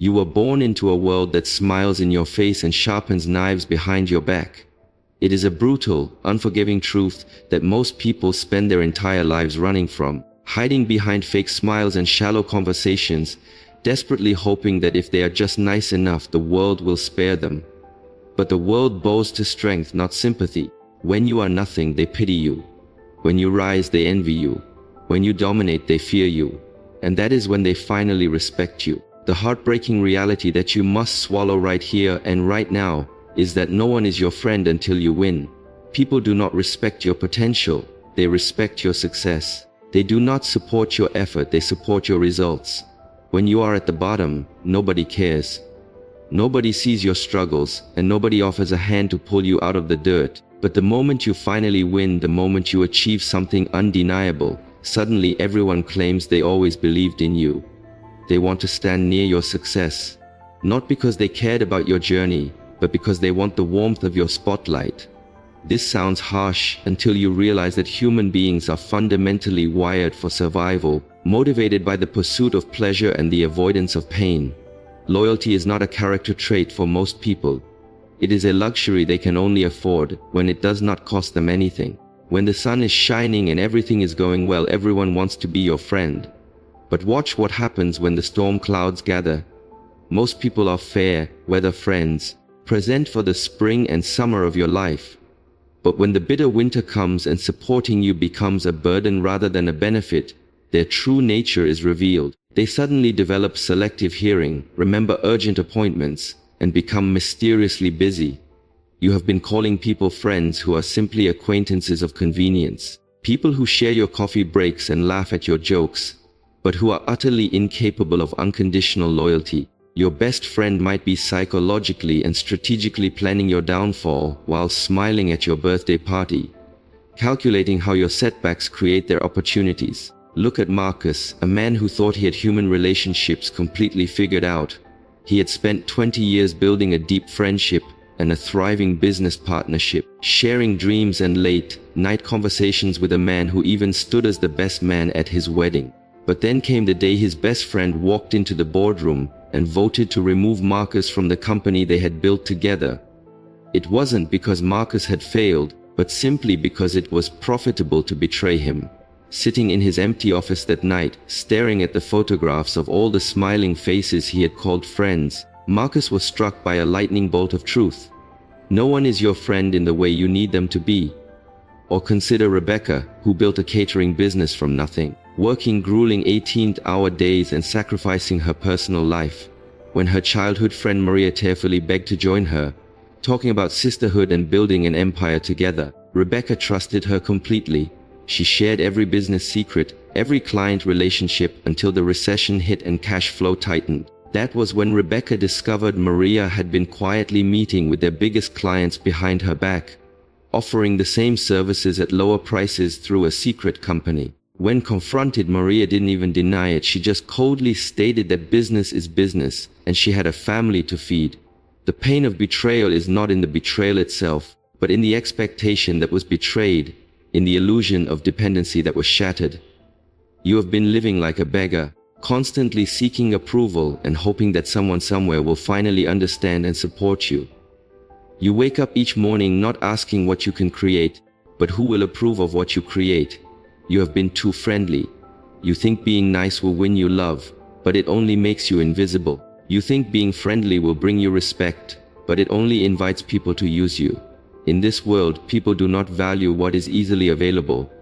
You were born into a world that smiles in your face and sharpens knives behind your back. It is a brutal, unforgiving truth that most people spend their entire lives running from, hiding behind fake smiles and shallow conversations, desperately hoping that if they are just nice enough, the world will spare them. But the world bows to strength, not sympathy. When you are nothing, they pity you. When you rise, they envy you. When you dominate, they fear you. And that is when they finally respect you. The heartbreaking reality that you must swallow right here and right now is that no one is your friend until you win. People do not respect your potential, they respect your success. They do not support your effort, they support your results. When you are at the bottom, nobody cares. Nobody sees your struggles, and nobody offers a hand to pull you out of the dirt. But the moment you finally win, the moment you achieve something undeniable, suddenly everyone claims they always believed in you. They want to stand near your success, not because they cared about your journey, but because they want the warmth of your spotlight. This sounds harsh until you realize that human beings are fundamentally wired for survival, motivated by the pursuit of pleasure and the avoidance of pain. Loyalty is not a character trait for most people. It is a luxury they can only afford when it does not cost them anything. When the sun is shining and everything is going well, everyone wants to be your friend. But watch what happens when the storm clouds gather. Most people are fair weather friends, present for the spring and summer of your life. But when the bitter winter comes and supporting you becomes a burden rather than a benefit, their true nature is revealed. They suddenly develop selective hearing, remember urgent appointments, and become mysteriously busy. You have been calling people friends who are simply acquaintances of convenience. People who share your coffee breaks and laugh at your jokes, but who are utterly incapable of unconditional loyalty. Your best friend might be psychologically and strategically planning your downfall while smiling at your birthday party, calculating how your setbacks create their opportunities. Look at Marcus, a man who thought he had human relationships completely figured out. He had spent 20 years building a deep friendship and a thriving business partnership, sharing dreams and late-night conversations with a man who even stood as the best man at his wedding. But then came the day his best friend walked into the boardroom and voted to remove Marcus from the company they had built together. It wasn't because Marcus had failed, but simply because it was profitable to betray him. Sitting in his empty office that night, staring at the photographs of all the smiling faces he had called friends, Marcus was struck by a lightning bolt of truth. No one is your friend in the way you need them to be. Or consider Rebecca, who built a catering business from nothing, working grueling 18-hour days and sacrificing her personal life. When her childhood friend Maria tearfully begged to join her, talking about sisterhood and building an empire together, Rebecca trusted her completely. She shared every business secret, every client relationship until the recession hit and cash flow tightened. That was when Rebecca discovered Maria had been quietly meeting with their biggest clients behind her back, offering the same services at lower prices through a secret company. When confronted, Maria didn't even deny it. She just coldly stated that business is business and she had a family to feed. The pain of betrayal is not in the betrayal itself, but in the expectation that was betrayed, in the illusion of dependency that was shattered. You have been living like a beggar, constantly seeking approval and hoping that someone somewhere will finally understand and support you. You wake up each morning not asking what you can create, but who will approve of what you create. You have been too friendly. You think being nice will win you love, but it only makes you invisible. You think being friendly will bring you respect, but it only invites people to use you. In this world, people do not value what is easily available.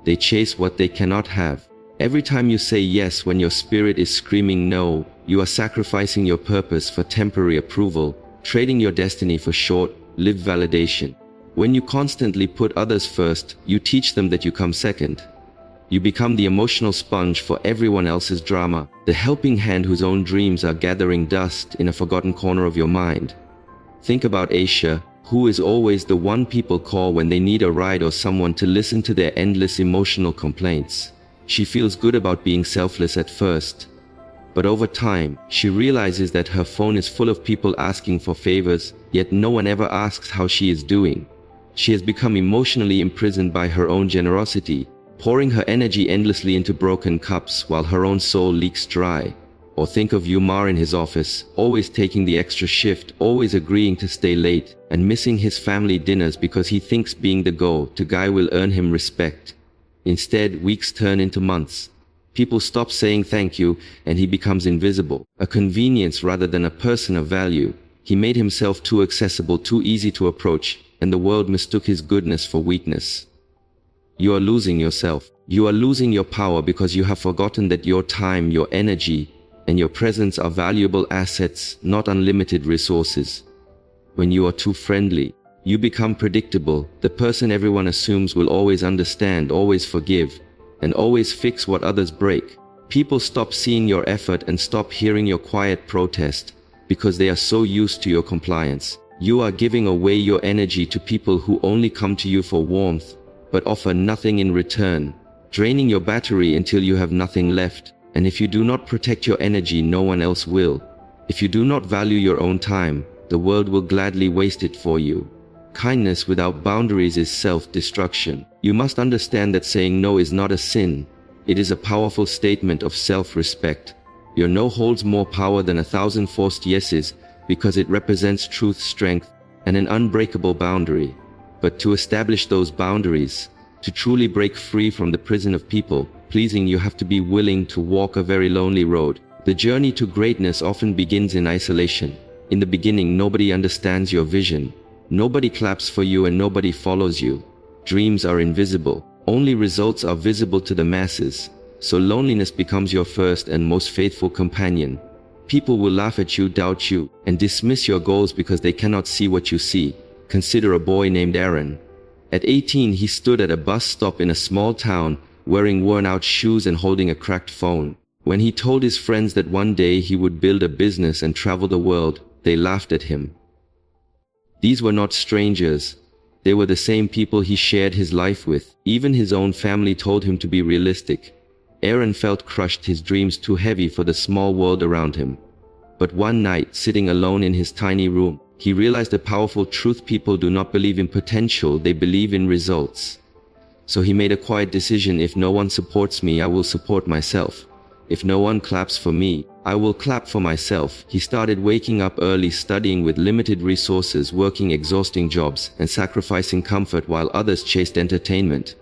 They chase what they cannot have. Every time you say yes when your spirit is screaming no, you are sacrificing your purpose for temporary approval, trading your destiny for short-lived validation. When you constantly put others first, you teach them that you come second. You become the emotional sponge for everyone else's drama, the helping hand whose own dreams are gathering dust in a forgotten corner of your mind. Think about Aisha, who is always the one people call when they need a ride or someone to listen to their endless emotional complaints. She feels good about being selfless at first, but over time, she realizes that her phone is full of people asking for favors, yet no one ever asks how she is doing. She has become emotionally imprisoned by her own generosity, pouring her energy endlessly into broken cups while her own soul leaks dry. Or think of Umar in his office, always taking the extra shift, always agreeing to stay late, and missing his family dinners because he thinks being the go-to guy will earn him respect. Instead, weeks turn into months. People stop saying thank you, and he becomes invisible, a convenience rather than a person of value. He made himself too accessible, too easy to approach, and the world mistook his goodness for weakness. You are losing yourself. You are losing your power because you have forgotten that your time, your energy, and your presence are valuable assets, not unlimited resources. When you are too friendly, you become predictable, the person everyone assumes will always understand, always forgive, and always fix what others break. People stop seeing your effort and stop hearing your quiet protest because they are so used to your compliance. You are giving away your energy to people who only come to you for warmth, but offer nothing in return, draining your battery until you have nothing left. And if you do not protect your energy, no one else will. If you do not value your own time, the world will gladly waste it for you. Kindness without boundaries is self-destruction. You must understand that saying no is not a sin. It is a powerful statement of self-respect. Your no holds more power than 1,000 forced yeses because it represents truth, strength, and an unbreakable boundary. But to establish those boundaries, to truly break free from the prison of people pleasing, you have to be willing to walk a very lonely road. The journey to greatness often begins in isolation. In the beginning, nobody understands your vision. Nobody claps for you and nobody follows you. Dreams are invisible. Only results are visible to the masses. So loneliness becomes your first and most faithful companion. People will laugh at you, doubt you, and dismiss your goals because they cannot see what you see. Consider a boy named Aaron. At 18, he stood at a bus stop in a small town, wearing worn-out shoes and holding a cracked phone. When he told his friends that one day he would build a business and travel the world, they laughed at him. These were not strangers. They were the same people he shared his life with. Even his own family told him to be realistic. Aaron felt crushed, his dreams too heavy for the small world around him. But one night, sitting alone in his tiny room, he realized a powerful truth: people do not believe in potential, they believe in results. So he made a quiet decision: if no one supports me, I will support myself. If no one claps for me, I will clap for myself. He started waking up early, studying with limited resources, working exhausting jobs, and sacrificing comfort while others chased entertainment.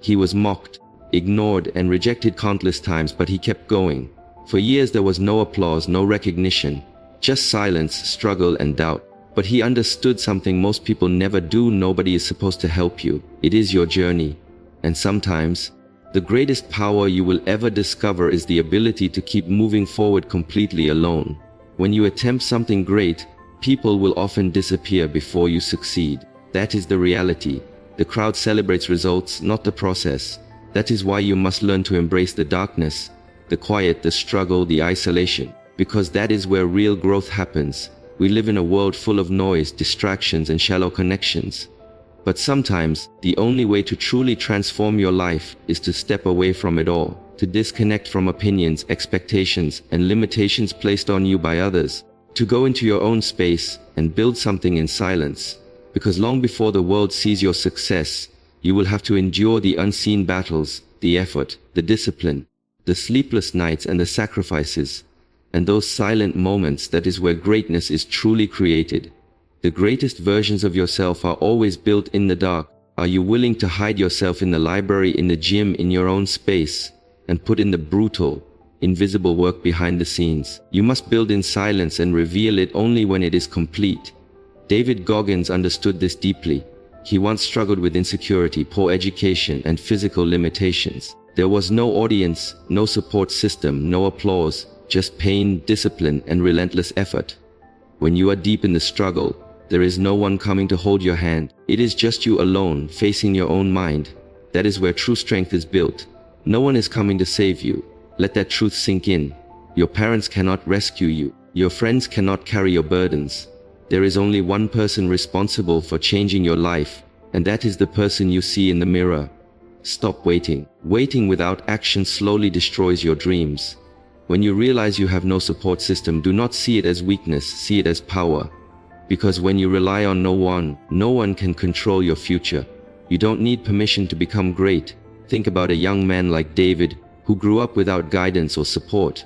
He was mocked, ignored, and rejected countless times, but he kept going. For years there was no applause, no recognition, just silence, struggle, and doubt. But he understood something most people never do: nobody is supposed to help you. It is your journey. And sometimes, the greatest power you will ever discover is the ability to keep moving forward completely alone. When you attempt something great, people will often disappear before you succeed. That is the reality. The crowd celebrates results, not the process. That is why you must learn to embrace the darkness, the quiet, the struggle, the isolation, because that is where real growth happens. We live in a world full of noise, distractions, and shallow connections. But sometimes, the only way to truly transform your life is to step away from it all, to disconnect from opinions, expectations, and limitations placed on you by others, to go into your own space and build something in silence. Because long before the world sees your success, you will have to endure the unseen battles, the effort, the discipline, the sleepless nights, and the sacrifices. And those silent moments, that is where greatness is truly created. The greatest versions of yourself are always built in the dark. Are you willing to hide yourself in the library, in the gym, in your own space, and put in the brutal, invisible work behind the scenes? You must build in silence and reveal it only when it is complete. David Goggins understood this deeply. He once struggled with insecurity, poor education, and physical limitations. There was no audience, no support system, no applause, just pain, discipline, and relentless effort. When you are deep in the struggle, there is no one coming to hold your hand. It is just you alone, facing your own mind. That is where true strength is built. No one is coming to save you. Let that truth sink in. Your parents cannot rescue you. Your friends cannot carry your burdens. There is only one person responsible for changing your life, and that is the person you see in the mirror. Stop waiting. Waiting without action slowly destroys your dreams. When you realize you have no support system, do not see it as weakness, see it as power. Because when you rely on no one can control your future. You don't need permission to become great. Think about a young man like David, who grew up without guidance or support.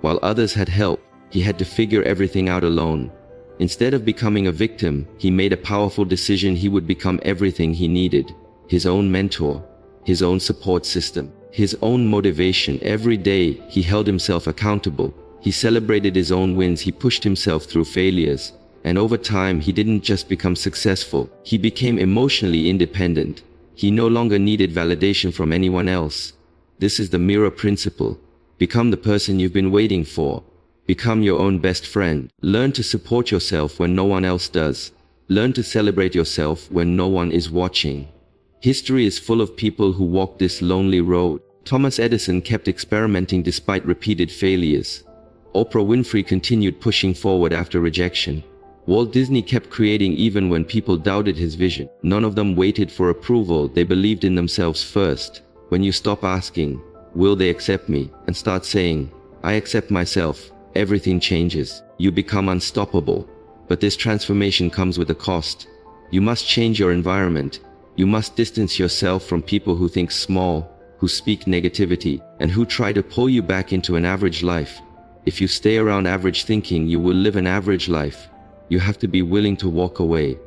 While others had help, he had to figure everything out alone. Instead of becoming a victim, he made a powerful decision. He would become everything he needed: his own mentor, his own support system, his own motivation. Every day, he held himself accountable. He celebrated his own wins. He pushed himself through failures. And over time, he didn't just become successful. He became emotionally independent. He no longer needed validation from anyone else. This is the mirror principle. Become the person you've been waiting for. Become your own best friend. Learn to support yourself when no one else does. Learn to celebrate yourself when no one is watching. History is full of people who walked this lonely road. Thomas Edison kept experimenting despite repeated failures. Oprah Winfrey continued pushing forward after rejection. Walt Disney kept creating even when people doubted his vision. None of them waited for approval. They believed in themselves first. When you stop asking, "Will they accept me?" and start saying, "I accept myself," everything changes. You become unstoppable. But this transformation comes with a cost. You must change your environment. You must distance yourself from people who think small, who speak negativity, and who try to pull you back into an average life. If you stay around average thinking, you will live an average life. You have to be willing to walk away,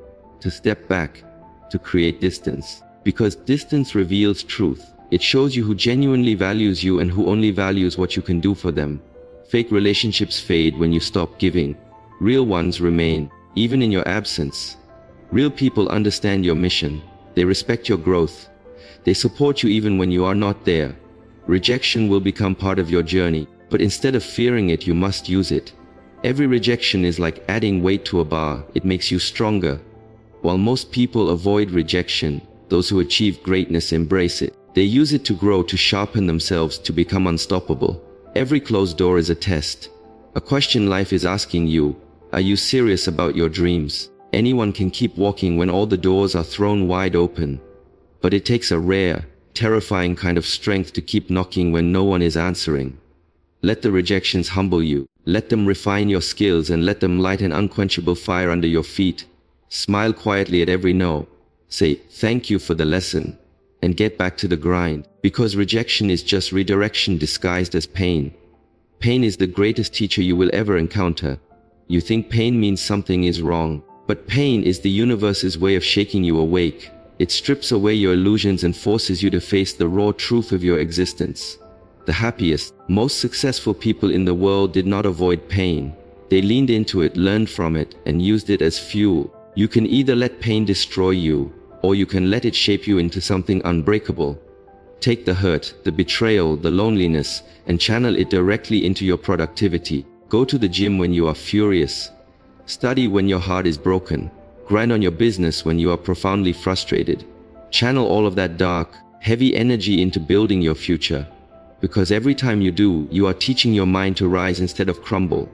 to step back, to create distance. Because distance reveals truth. It shows you who genuinely values you and who only values what you can do for them. Fake relationships fade when you stop giving. Real ones remain, even in your absence. Real people understand your mission. They respect your growth. They support you even when you are not there. Rejection will become part of your journey, but instead of fearing it, you must use it. Every rejection is like adding weight to a bar. It makes you stronger. While most people avoid rejection, those who achieve greatness embrace it. They use it to grow, to sharpen themselves, to become unstoppable. Every closed door is a test. A question life is asking you: are you serious about your dreams? Anyone can keep walking when all the doors are thrown wide open. But it takes a rare, terrifying kind of strength to keep knocking when no one is answering. Let the rejections humble you. Let them refine your skills and let them light an unquenchable fire under your feet. Smile quietly at every no. Say, "Thank you for the lesson," and get back to the grind. Because rejection is just redirection disguised as pain. Pain is the greatest teacher you will ever encounter. You think pain means something is wrong, but pain is the universe's way of shaking you awake. It strips away your illusions and forces you to face the raw truth of your existence. The happiest, most successful people in the world did not avoid pain. They leaned into it, learned from it, and used it as fuel. You can either let pain destroy you, or you can let it shape you into something unbreakable. Take the hurt, the betrayal, the loneliness, and channel it directly into your productivity. Go to the gym when you are furious. Study when your heart is broken. Grind on your business when you are profoundly frustrated. Channel all of that dark, heavy energy into building your future. Because every time you do, you are teaching your mind to rise instead of crumble.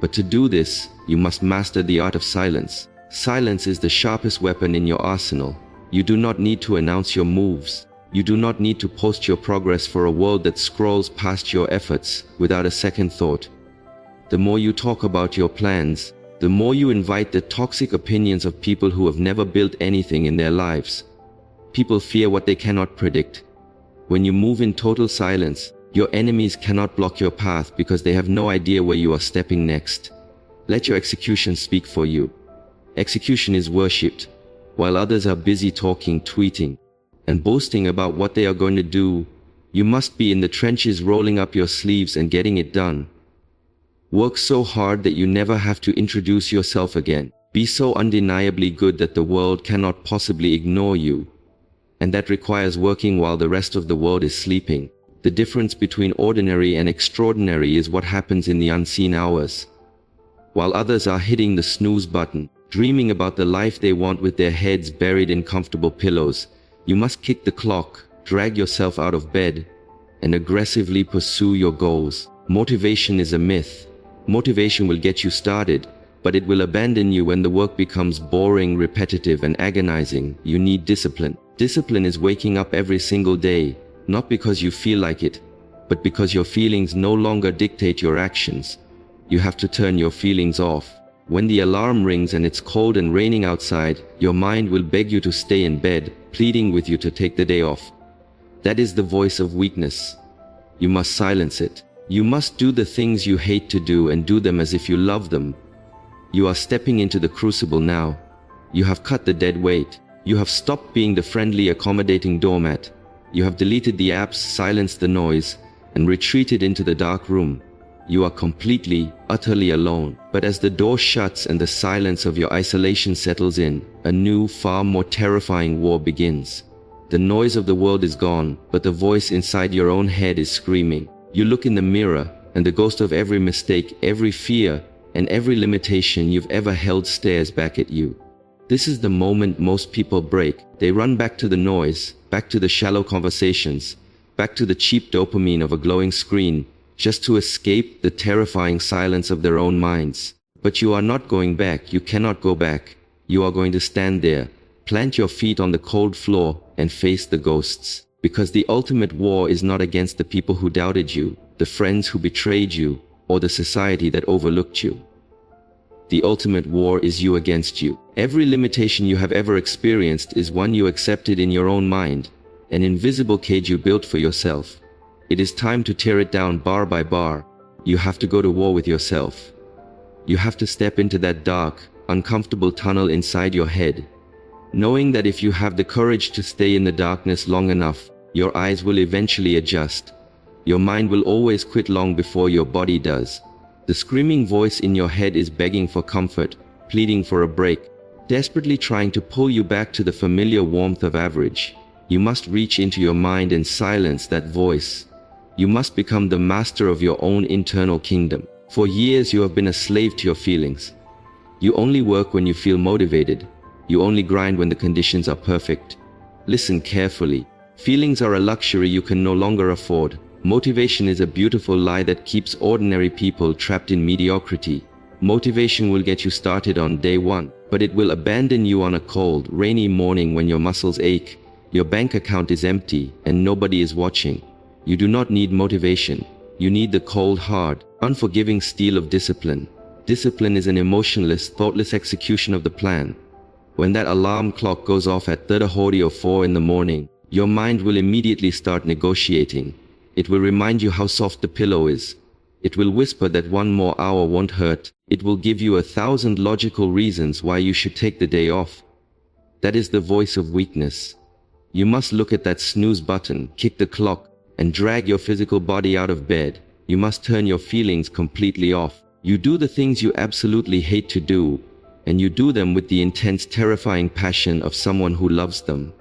But to do this, you must master the art of silence. Silence is the sharpest weapon in your arsenal. You do not need to announce your moves. You do not need to post your progress for a world that scrolls past your efforts without a second thought. The more you talk about your plans, the more you invite the toxic opinions of people who have never built anything in their lives. People fear what they cannot predict. When you move in total silence, your enemies cannot block your path because they have no idea where you are stepping next. Let your execution speak for you. Execution is worshipped. While others are busy talking, tweeting, and boasting about what they are going to do, you must be in the trenches, rolling up your sleeves and getting it done. Work so hard that you never have to introduce yourself again. Be so undeniably good that the world cannot possibly ignore you. And that requires working while the rest of the world is sleeping. The difference between ordinary and extraordinary is what happens in the unseen hours. While others are hitting the snooze button, dreaming about the life they want with their heads buried in comfortable pillows, you must kick the clock, drag yourself out of bed, and aggressively pursue your goals. Motivation is a myth. Motivation will get you started, but it will abandon you when the work becomes boring, repetitive, and agonizing. You need discipline. Discipline is waking up every single day, not because you feel like it, but because your feelings no longer dictate your actions. You have to turn your feelings off. When the alarm rings and it's cold and raining outside, your mind will beg you to stay in bed, pleading with you to take the day off. That is the voice of weakness. You must silence it. You must do the things you hate to do and do them as if you love them. You are stepping into the crucible now. You have cut the dead weight. You have stopped being the friendly, accommodating doormat. You have deleted the apps, silenced the noise, and retreated into the dark room. You are completely, utterly alone. But as the door shuts and the silence of your isolation settles in, a new, far more terrifying war begins. The noise of the world is gone, but the voice inside your own head is screaming. You look in the mirror, and the ghost of every mistake, every fear, and every limitation you've ever held stares back at you. This is the moment most people break. They run back to the noise, back to the shallow conversations, back to the cheap dopamine of a glowing screen, just to escape the terrifying silence of their own minds. But you are not going back. You cannot go back. You are going to stand there, plant your feet on the cold floor, and face the ghosts. Because the ultimate war is not against the people who doubted you, the friends who betrayed you, or the society that overlooked you. The ultimate war is you against you. Every limitation you have ever experienced is one you accepted in your own mind, an invisible cage you built for yourself. It is time to tear it down bar by bar. You have to go to war with yourself. You have to step into that dark, uncomfortable tunnel inside your head, knowing that if you have the courage to stay in the darkness long enough, your eyes will eventually adjust. Your mind will always quit long before your body does. The screaming voice in your head is begging for comfort, pleading for a break, desperately trying to pull you back to the familiar warmth of average. You must reach into your mind and silence that voice. You must become the master of your own internal kingdom. For years you have been a slave to your feelings. You only work when you feel motivated. You only grind when the conditions are perfect. Listen carefully. Feelings are a luxury you can no longer afford. Motivation is a beautiful lie that keeps ordinary people trapped in mediocrity. Motivation will get you started on day one, but it will abandon you on a cold, rainy morning when your muscles ache, your bank account is empty, and nobody is watching. You do not need motivation. You need the cold, hard, unforgiving steel of discipline. Discipline is an emotionless, thoughtless execution of the plan. When that alarm clock goes off at 3:40 or 4 in the morning, your mind will immediately start negotiating. It will remind you how soft the pillow is. It will whisper that one more hour won't hurt. It will give you 1,000 logical reasons why you should take the day off. That is the voice of weakness. You must look at that snooze button, kick the clock, and drag your physical body out of bed. You must turn your feelings completely off. You do the things you absolutely hate to do, and you do them with the intense, terrifying passion of someone who loves them.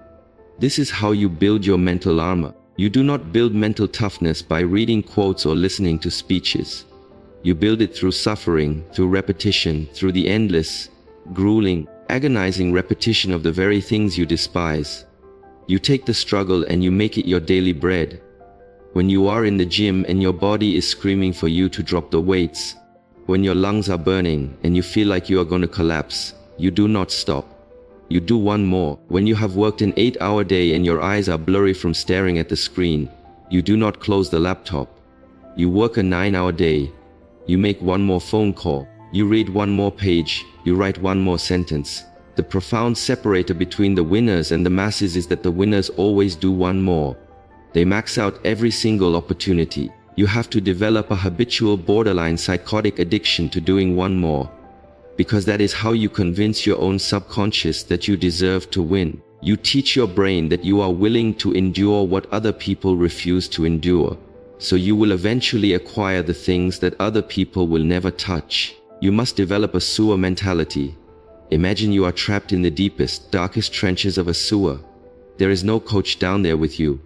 This is how you build your mental armor. You do not build mental toughness by reading quotes or listening to speeches. You build it through suffering, through repetition, through the endless, grueling, agonizing repetition of the very things you despise. You take the struggle and you make it your daily bread. When you are in the gym and your body is screaming for you to drop the weights, when your lungs are burning and you feel like you are going to collapse, you do not stop. You do one more. When you have worked an 8-hour day and your eyes are blurry from staring at the screen, you do not close the laptop. You work a 9-hour day. You make one more phone call. You read one more page. You write one more sentence. The profound separator between the winners and the masses is that the winners always do one more. They max out every single opportunity. You have to develop a habitual, borderline psychotic addiction to doing one more. Because that is how you convince your own subconscious that you deserve to win. You teach your brain that you are willing to endure what other people refuse to endure. So you will eventually acquire the things that other people will never touch. You must develop a sewer mentality. Imagine you are trapped in the deepest, darkest trenches of a sewer. There is no coach down there with you.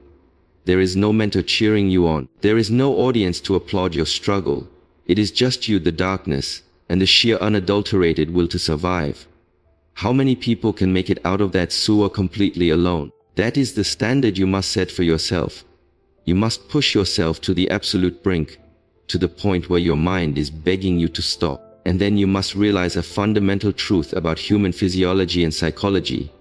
There is no mentor cheering you on. There is no audience to applaud your struggle. It is just you, the darkness, and the sheer unadulterated will to survive. How many people can make it out of that sewer completely alone? That is the standard you must set for yourself. You must push yourself to the absolute brink, to the point where your mind is begging you to stop. And then you must realize a fundamental truth about human physiology and psychology.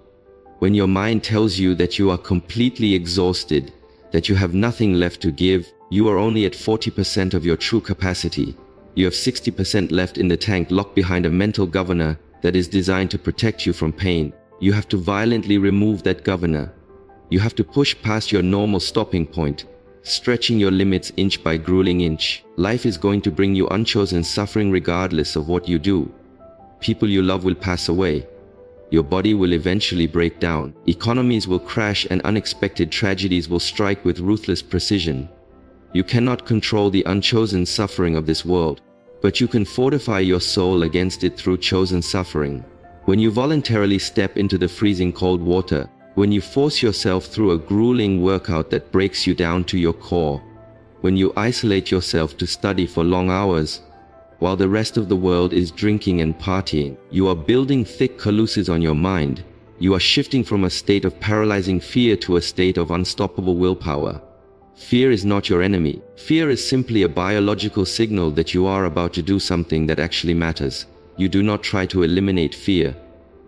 When your mind tells you that you are completely exhausted, that you have nothing left to give, you are only at 40% of your true capacity. You have 60% left in the tank, locked behind a mental governor that is designed to protect you from pain. You have to violently remove that governor. You have to push past your normal stopping point. stretching your limits inch by grueling inch. Life is going to bring you unchosen suffering regardless of what you do. People you love will pass away. Your body will eventually break down. Economies will crash and unexpected tragedies will strike with ruthless precision. You cannot control the unchosen suffering of this world, but you can fortify your soul against it through chosen suffering. When you voluntarily step into the freezing cold water, when you force yourself through a grueling workout that breaks you down to your core, when you isolate yourself to study for long hours, while the rest of the world is drinking and partying, you are building thick calluses on your mind. You are shifting from a state of paralyzing fear to a state of unstoppable willpower. Fear is not your enemy. Fear is simply a biological signal that you are about to do something that actually matters. You do not try to eliminate fear.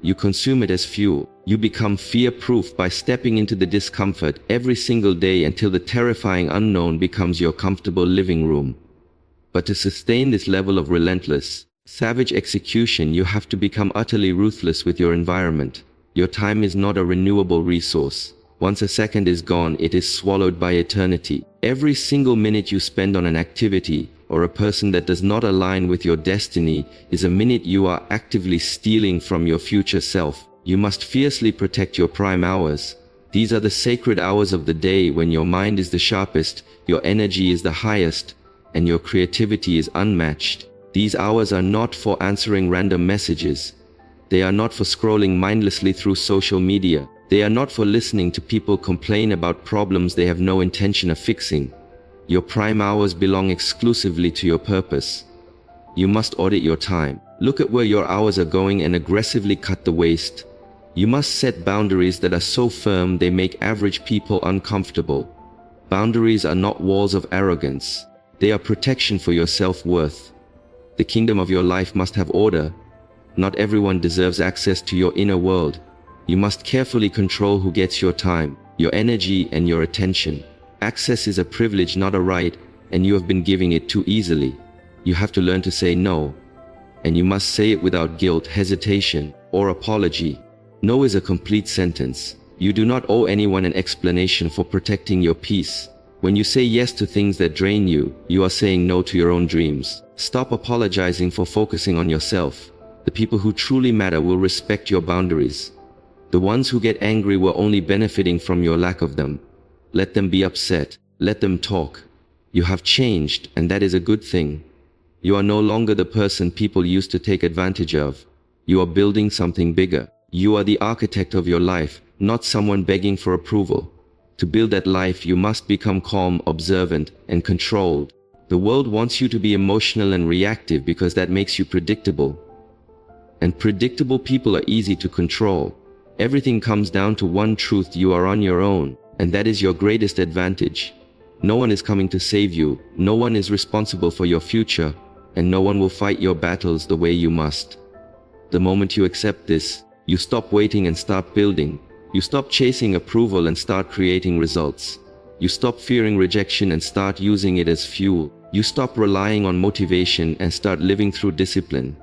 You consume it as fuel. You become fear-proof by stepping into the discomfort every single day until the terrifying unknown becomes your comfortable living room. But to sustain this level of relentless, savage execution, you have to become utterly ruthless with your environment. Your time is not a renewable resource. Once a second is gone, it is swallowed by eternity. Every single minute you spend on an activity or a person that does not align with your destiny is a minute you are actively stealing from your future self. You must fiercely protect your prime hours. These are the sacred hours of the day when your mind is the sharpest, your energy is the highest, and your creativity is unmatched. These hours are not for answering random messages. They are not for scrolling mindlessly through social media. They are not for listening to people complain about problems they have no intention of fixing. Your prime hours belong exclusively to your purpose. You must audit your time. Look at where your hours are going and aggressively cut the waste. You must set boundaries that are so firm they make average people uncomfortable. Boundaries are not walls of arrogance. They are protection for your self-worth. The kingdom of your life must have order. Not everyone deserves access to your inner world. You must carefully control who gets your time, your energy, and your attention. Access is a privilege, not a right, and you have been giving it too easily. You have to learn to say no, and you must say it without guilt, hesitation, or apology. No is a complete sentence. You do not owe anyone an explanation for protecting your peace. When you say yes to things that drain you, you are saying no to your own dreams. Stop apologizing for focusing on yourself. The people who truly matter will respect your boundaries. The ones who get angry were only benefiting from your lack of them. Let them be upset. Let them talk. You have changed, and that is a good thing. You are no longer the person people used to take advantage of. You are building something bigger. You are the architect of your life, not someone begging for approval. To build that life, you must become calm, observant, and controlled. The world wants you to be emotional and reactive because that makes you predictable. And predictable people are easy to control. Everything comes down to one truth: you are on your own, and that is your greatest advantage. No one is coming to save you, no one is responsible for your future, and no one will fight your battles the way you must. The moment you accept this, you stop waiting and start building. You stop chasing approval and start creating results. You stop fearing rejection and start using it as fuel. You stop relying on motivation and start living through discipline.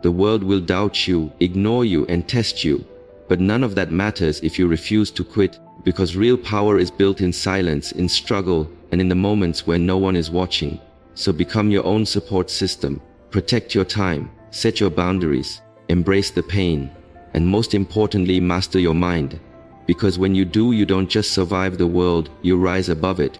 The world will doubt you, ignore you, and test you. But none of that matters if you refuse to quit, because real power is built in silence, in struggle, and in the moments where no one is watching. So become your own support system. Protect your time, set your boundaries, embrace the pain, and most importantly, master your mind. Because when you do, you don't just survive the world, you rise above it.